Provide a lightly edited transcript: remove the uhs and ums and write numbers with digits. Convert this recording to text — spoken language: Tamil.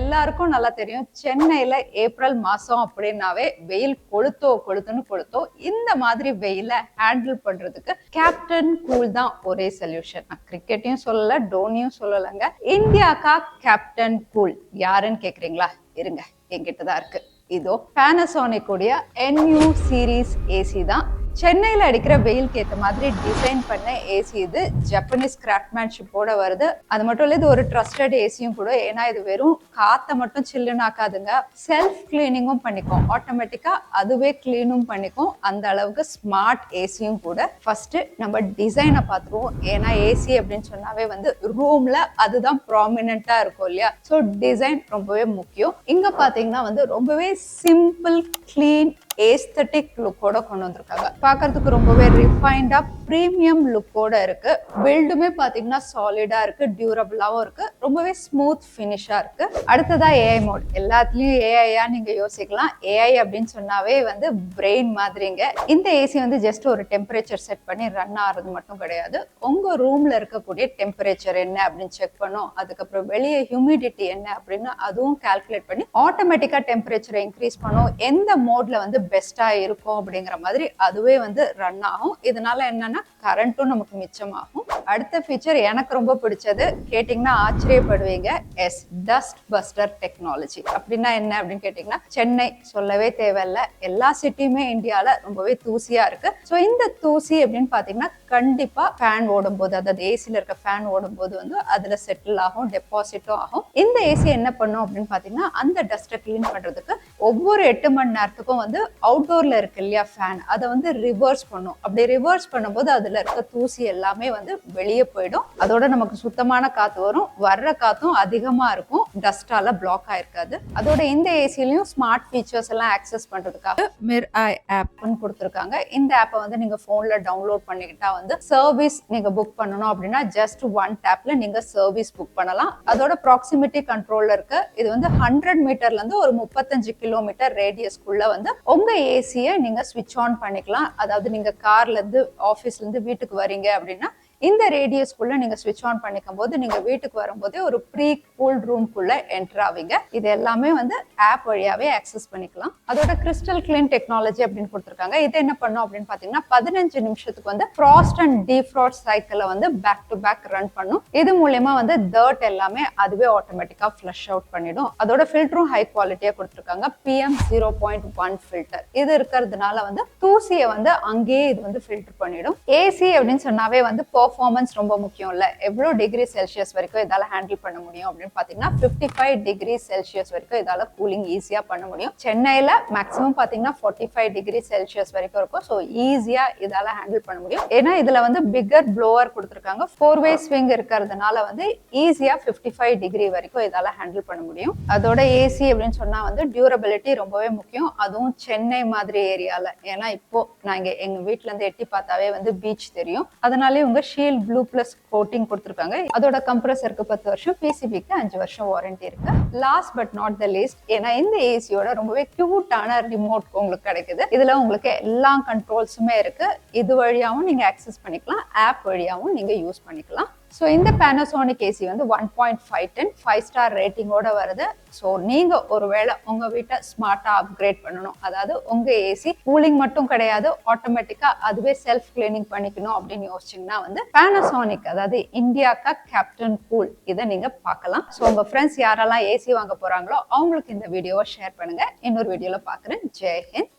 எல்லாருக்கும் நல்லா தெரியும், சென்னையில ஏப்ரல் மாசம் அப்படின்னாவே வெயில் கொளுத்துன்னு இந்த மாதிரி வெயில ஹேண்டில் பண்றதுக்கு கேப்டன் கூல் தான் ஒரே சொல்யூஷன். கிரிக்கெட்டையும் சொல்லல, டோனியும் சொல்லலங்க. இந்தியாக்கா கேப்டன் கூல் யாருன்னு கேக்குறீங்களா? இருங்க, என்கிட்டதான் இருக்கு. இதோ Panasonic உடைய NU சீரீஸ் ஏசி தான். சென்னையில அடிக்கிற வெயிலுக்கு ஏற்ற மாதிரி டிசைன் பண்ண ஏசி இது. ஜப்பனீஸ் கிராஃப்ட்மேன்ஷிப்போட வருது. அது மட்டும் இல்ல, இது ஒரு ட்ரஸ்டட் ஏசியும் கூட. ஏன்னா இது வெறும் காத்த மட்டும் சில்லுன்னு ஆக்காதுங்க, செல்ஃப் கிளீனிங்கும் பண்ணிக்கும். ஆட்டோமேட்டிக்கா அதுவே கிளீனும் பண்ணிக்கும். அந்த அளவுக்கு ஸ்மார்ட் ஏசியும் கூட. ஃபர்ஸ்ட் நம்ம டிசைனை பார்த்துருவோம். ஏன்னா ஏசி அப்படின்னு சொன்னாவே ரூம்ல அதுதான் ப்ராமினென்ட்டா இருக்கும் இல்லையா? ஸோ டிசைன் ரொம்பவே முக்கியம். இங்க பாத்தீங்கன்னா ரொம்பவே சிம்பிள், கிளீன், ஏஸ்தட்டிக் லுக்கோட கொண்டு வந்திருக்காங்க. பார்க்கறதுக்கு ரொம்பவே ரிஃபைண்டா பிரீமியம் லுக்கோட இருக்கு. பில்டுமே பாத்தீங்கன்னா சாலிடா இருக்கு, டியூரபிளாவும் இருக்கு, ரொம்பவே ஸ்மூத் ஃபினிஷா இருக்கு. அடுத்ததா ஏஐ மோட். எல்லாத்துலயும் ஏஐயா நீங்க யோசிக்கலாம். ஏஐ அப்படின்னு சொன்னாவே பிரெயின் மாதிரிங்க. இந்த ஏசி ஜஸ்ட் ஒரு டெம்பரேச்சர் செட் பண்ணி ரன் ஆறது மட்டும் கிடையாது. உங்க ரூம்ல இருக்கக்கூடிய டெம்பரேச்சர் என்ன அப்படின்னு செக் பண்ணும். அதுக்கப்புறம் வெளியே ஹியூமிடிட்டி என்ன அப்படின்னு அதுவும் கால்குலேட் பண்ணி ஆட்டோமேட்டிக்கா டெம்பரேச்சரை இன்க்ரீஸ் பண்ணும். எந்த மோட்ல பெஸ்டா இருக்கும் அப்படிங்கிற மாதிரி அதுவே ரன் ஆகும். இதனால என்னன்னா கரண்ட்டும் நமக்கு மிச்சமாகும். அடுத்த ஃபீச்சர் எனக்கு ரொம்ப பிடிச்சது, கேட்டீங்கன்னா ஆச்சரியப்படுவீங்க. Dust Bastar technology. அப்படின்னா என்ன அப்படின்னு கேட்டீங்கன்னா, சென்னை சொல்லவே தேவையில்ல, எல்லா சிட்டியுமே இந்தியால ரொம்பவே தூசியா இருக்கு. ஸோ இந்த தூசி அப்படின்னு பாத்தீங்கன்னா கண்டிப்பா ஃபேன் ஓடும் போது, அதாவது ஏசில இருக்க ஃபேன் ஓடும் போது அதுல செட்டில் ஆகும், டெபாசிட்டும் ஆகும். இந்த ஏசி என்ன பண்ணும் அப்படின்னு பாத்தீங்கன்னா, அந்த டஸ்ட்டை கிளீன் பண்றதுக்கு ஒவ்வொரு 8 மணி நேரத்துக்கும் அவுட்டோர்ல இருக்கு இல்லையா ஃபேன், அதை ரிவர்ஸ் பண்ணும். அப்படி ரிவர்ஸ் பண்ணும்போது அதுல இருக்க தூசி எல்லாமே வெளியே போயிடும். அதோட நமக்கு சுத்தமான காத்து வரும். வர்ற காத்தும் அதிகமா இருக்கும், டஸ்டால பிளாக் ஆயிருக்காது. அதோட இந்த ஏசிலையும் ஸ்மார்ட் ஃபீச்சர்ஸ் எல்லாம் ஆக்சஸ் பண்றதுக்காக மிர்ஐ ஆப்னு கொடுத்துருக்காங்க. இந்த ஆப்பை நீங்க போன்ல டவுன்லோட் பண்ணிக்கிட்டா சர்வீஸ் நீங்க புக் பண்ணணும் அப்படின்னா ஜஸ்ட் ஒன் டேப்ல நீங்க சர்வீஸ் புக் பண்ணலாம். அதோட ப்ராக்சிமிட்டி கண்ட்ரோல்ல இருக்கு. இது 100 மீட்டர்ல இருந்து ஒரு 35 கிலோமீட்டர் ரேடியஸ்க்குள்ள உங்க ஏசியை நீங்க ஸ்விட்ச் ஆன் பண்ணிக்கலாம். அதாவது நீங்க கார்ல இருந்து, ஆபீஸ்ல இருந்து வீட்டுக்கு வரீங்க அப்படின்னா இந்த ரேடியஸ்க்குள்ள நீங்க ஸ்விட்ச் ஆன் பண்ணிக்கும் போது நீங்க வீட்டுக்கு வரும்போதே ஒரு ப்ரீ கூல் ரூம்குள்ள என்டர் ஆவீங்க. இது எல்லாமே ஆப் வழியாவே ஆக்சஸ் பண்ணிக்கலாம். அதோட கிறிஸ்டல் கிளீன் டெக்னாலஜி அப்படின்னு கொடுத்துருக்காங்க. இது என்ன பண்ணும் அப்படின்னு பாத்தீங்கன்னா 15 நிமிஷத்துக்கு ஃப்ராஸ்ட் அண்ட் டீஃப்ராஸ்ட் சைக்கிளை பேக் டு பேக் ரன் பண்ணும். இது மூலமா டர்ட் எல்லாமே அதுவே ஆட்டோமேட்டிக்கா ஃப்ளஷ் அவுட் பண்ணிடும். அதோட ஃபில்டரும் ஹை குவாலிட்டியா கொடுத்துருக்காங்க. PM0.1 filter. இது இருக்கிறதுனால தூசியை அங்கேயே இது ஃபில்டர் பண்ணிடும். ஏசி அப்படின்னு சொன்னாவே பெர்ஃபார்மன்ஸ் ரொம்ப முக்கியம் இல்ல. எவ்வளவு டிகிரி செல்சியஸ் வரைக்கும் இதால ஹேண்டில் பண்ண முடியும் அப்படின்னு பாத்தீங்கன்னா 55 டிகிரி செல்சியஸ் வரைக்கும் இதால கூலிங் ஈஸியா பண்ண முடியும். சென்னையில மேக்ஸிமம் பாத்தீங்கன்னா 45 டிகிரி செல்சியஸ் வரைக்கும் இருக்கும். ஸோ ஈஸியா இதால ஹேண்டில் பண்ண முடியும். ஏன்னா இதுல பிக்கர் ப்ளோவர் கொடுத்துருக்காங்க. 4-வே ஸ்விங் இருக்கிறதுனால ஈஸியா 55 டிகிரி வரைக்கும் இதால ஹேண்டில் பண்ண முடியும். அதோட ஏசி அப்படின்னு சொன்னா டியூரபிலிட்டி ரொம்பவே முக்கியம். அதுவும் சென்னை மாதிரி ஏரியால. ஏன்னா இப்போ நான் எங்க வீட்டுல இருந்து எட்டி பார்த்தாவே பீச் தெரியும். அதனால இவங்க ஷீல்ட் ப்ளூ பிளஸ் கோட்டிங் கொடுத்துருக்காங்க. அதோட கம்ப்ரஸருக்கு 10 வருஷம், பிசிபிக்கு 5 வருஷம் வாரண்டி இருக்கு. Last but not the least, ஏன்னா இந்த ஏசியோட ரொம்பவே கியூட்டான ரிமோட் உங்களுக்கு கிடைக்குது. இதுல உங்களுக்கு எல்லா கண்ட்ரோல்ஸுமே இருக்கு. இது வழியாவும் நீங்க ஆக்சஸ் பண்ணிக்கலாம், ஆப் வழியாவும் நீங்க யூஸ் பண்ணிக்கலாம். ஸோ இந்த Panasonic ஏசி 1.510 5-ஸ்டார் ரேட்டிங்கோட வருது. ஸோ நீங்க ஒருவேளை உங்க வீட்டை ஸ்மார்ட்டா அப்கிரேட் பண்ணணும், அதாவது உங்க ஏசி கூலிங் மட்டும் கிடையாது, ஆட்டோமேட்டிக்கா அதுவே செல்ஃப் கிளீனிங் பண்ணிக்கணும் அப்படின்னு யோசிச்சீங்கன்னா Panasonic, அதாவது இந்தியாக்கா கேப்டன் கூல், இதை நீங்க பார்க்கலாம். ஸோ உங்க ஃப்ரெண்ட்ஸ் யாரெல்லாம் ஏசி வாங்க போறாங்களோ அவங்களுக்கு இந்த வீடியோவை ஷேர் பண்ணுங்க. இன்னொரு வீடியோல பார்க்குறேன். ஜெய் ஹிந்த்.